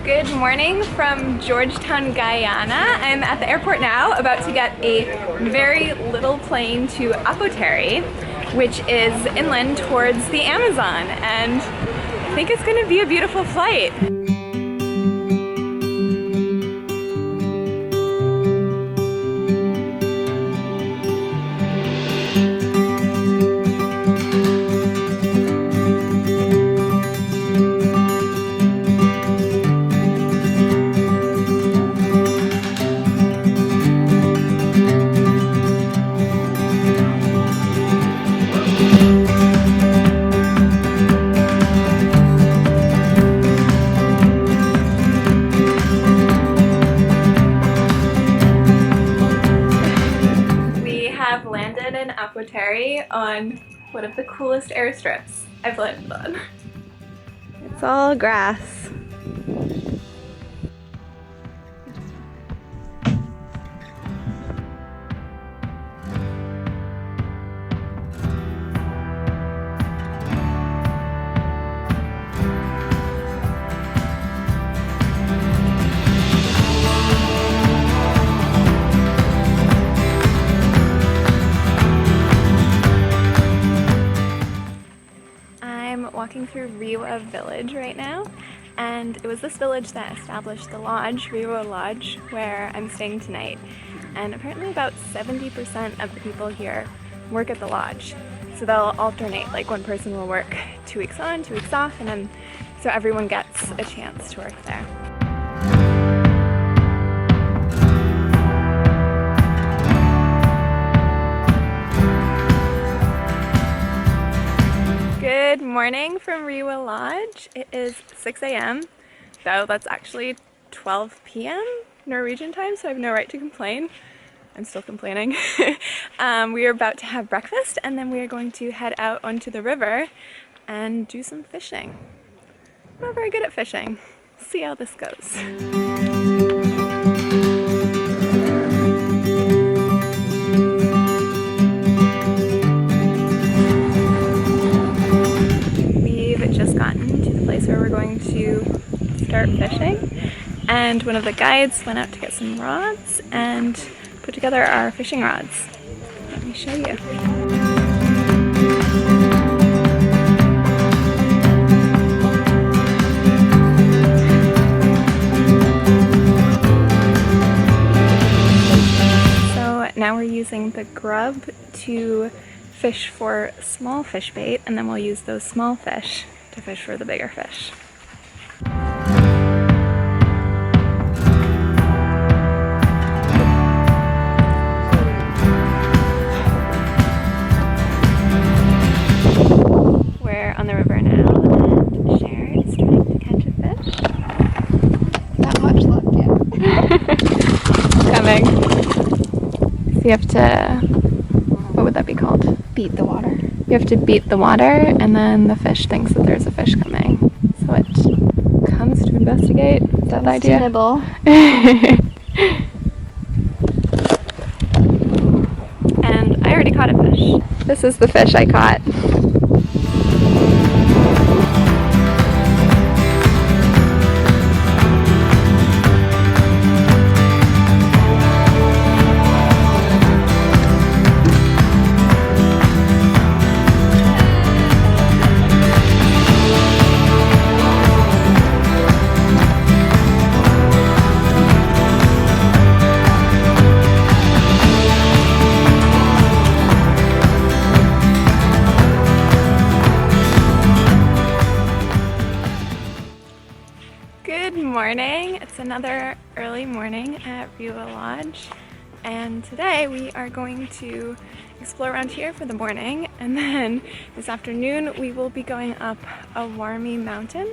Good morning from Georgetown, Guyana. I'm at the airport now, about to get a very little plane to Apoteri, which is inland towards the Amazon, and I think it's going to be a beautiful flight. Landed in Apoteri on one of the coolest airstrips I've landed on. It's all grass. Walking through Rewa village right now, and it was this village that established the lodge, Rewa Lodge, where I'm staying tonight. And apparently about 70% of the people here work at the lodge. So they'll alternate, like one person will work 2 weeks on, 2 weeks off, and then so everyone gets a chance to work there. Good morning from Rewa Lodge. It is 6 a.m. though that's actually 12 p.m. Norwegian time, so I have no right to complain. I'm still complaining. We are about to have breakfast, and then we are going to head out onto the river and do some fishing. I'm not very good at fishing. See how this goes. Just gotten to the place where we're going to start fishing, and one of the guides went out to get some rods and put together our fishing rods. Let me show you. So now we're using the grub to fish for small fish bait, and then we'll use those small fish to fish for the bigger fish. We're on the river now, and Cher is trying to catch a fish. Not much luck yet. Coming. So you have to, what would that be called? Beat the water. You have to beat the water, and then the fish thinks that there's a fish coming. So it comes to investigate. Is that the idea? To nibble. And I already caught a fish. This is the fish I caught. Good morning. It's another early morning at Rewa Lodge, and today we are going to explore around here for the morning, and then this afternoon we will be going up Awarmie Mountain,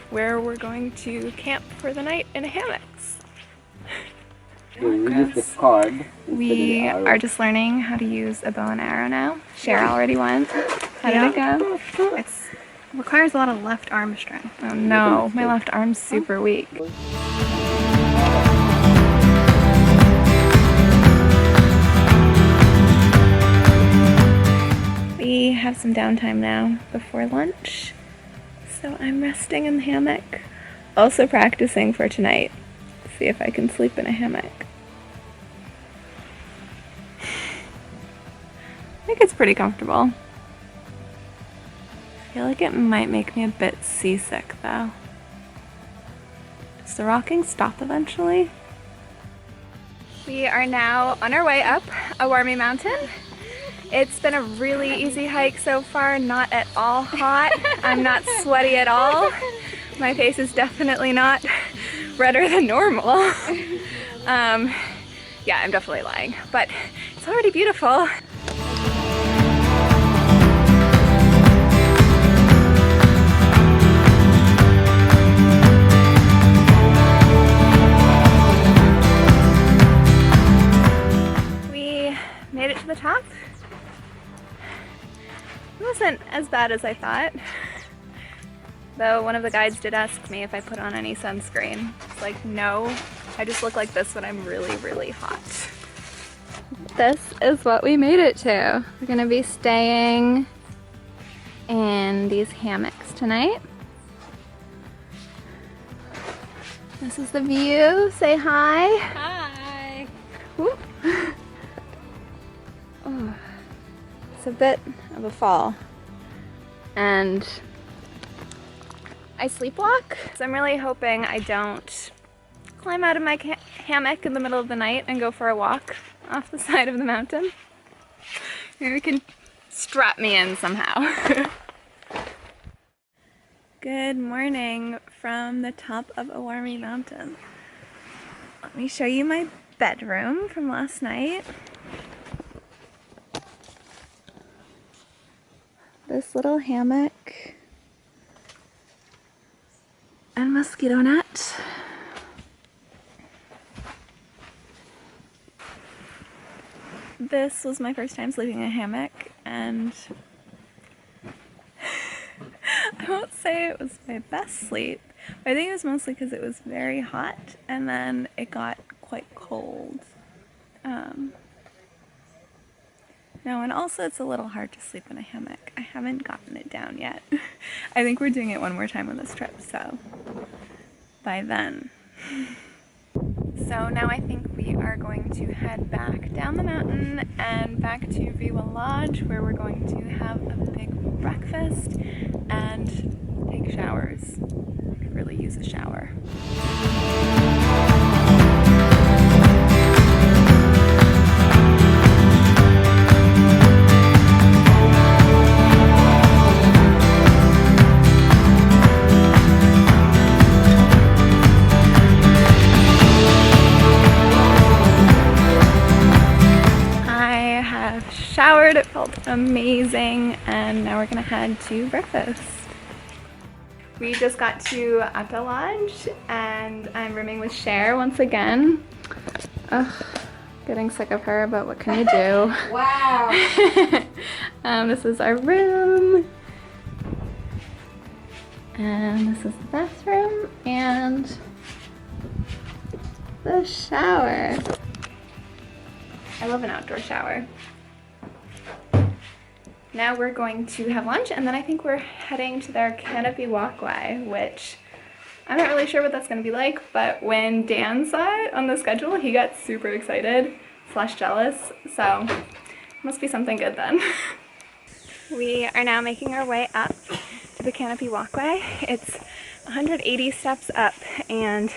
where we're going to camp for the night in hammocks. We are just learning how to use a bow and arrow now. Cher already went. How did it go? It requires a lot of left arm strength. Oh no, my left arm's super weak. We have some downtime now before lunch, so I'm resting in the hammock Also practicing for tonight. See if I can sleep in a hammock. I think it's pretty comfortable. I feel like it might make me a bit seasick though. Does the rocking stop eventually? We are now on our way up Awarmie Mountain. It's been a really easy hike so far, not at all hot. I'm not sweaty at all. My face is definitely not redder than normal. Yeah, I'm definitely lying, but it's already beautiful. We made it to the top. It wasn't as bad as I thought. Though one of the guides did ask me if I put on any sunscreen. It's like, no, I just look like this when I'm really, really hot. This is what we made it to. We're gonna be staying in these hammocks tonight. This is the view. Say hi. Hi. Whoop. Oh, it's a bit of a fall. And I sleepwalk, so I'm really hoping I don't climb out of my hammock in the middle of the night and go for a walk off the side of the mountain. Maybe we can strap me in somehow. Good morning from the top of Awarmie Mountain. Let me show you my bedroom from last night. This little hammock and mosquito net. This was my first time sleeping in a hammock, and I won't say it was my best sleep, but I think it was mostly because it was very hot and then it got quite cold. No, and also it's a little hard to sleep in a hammock. I haven't gotten it down yet. I think we're doing it one more time on this trip, so by then. So now I think we are going to head back down the mountain and back to Rewa Lodge, where we're going to have a big breakfast and take showers. I could really use a shower. Showered, it felt amazing, and now we're gonna head to breakfast. We just got to ATTA Lodge and I'm rooming with Cher once again. Ugh, getting sick of her, but what can you do? Wow. This is our room, and this is the bathroom and the shower. I love an outdoor shower. Now we're going to have lunch, and then I think we're heading to their Canopy Walkway, which I'm not really sure what that's going to be like, but when Dan saw it on the schedule, he got super excited / jealous, so it must be something good then. We are now making our way up to the Canopy Walkway. It's 180 steps up, and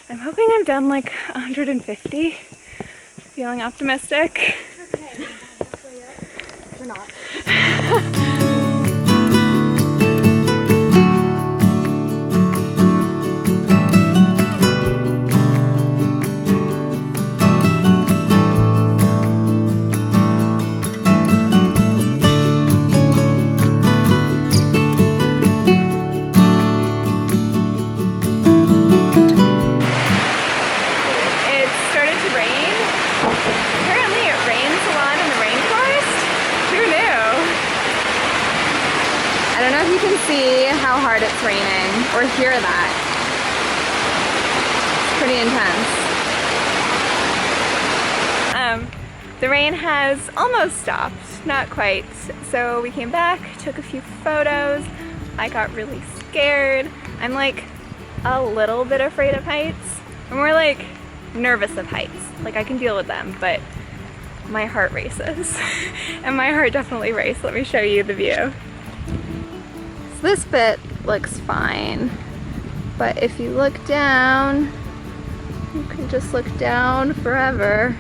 I'm hoping I've done like 150. Feeling optimistic. Okay, we're not. See how hard it's raining, or hear that. It's pretty intense. The rain has almost stopped, not quite. So we came back, took a few photos. I got really scared. I'm like a little bit afraid of heights. I'm more like nervous of heights. Like I can deal with them, but my heart races. And my heart definitely raced. Let me show you the view. So this bit looks fine, but if you look down, you can just look down forever.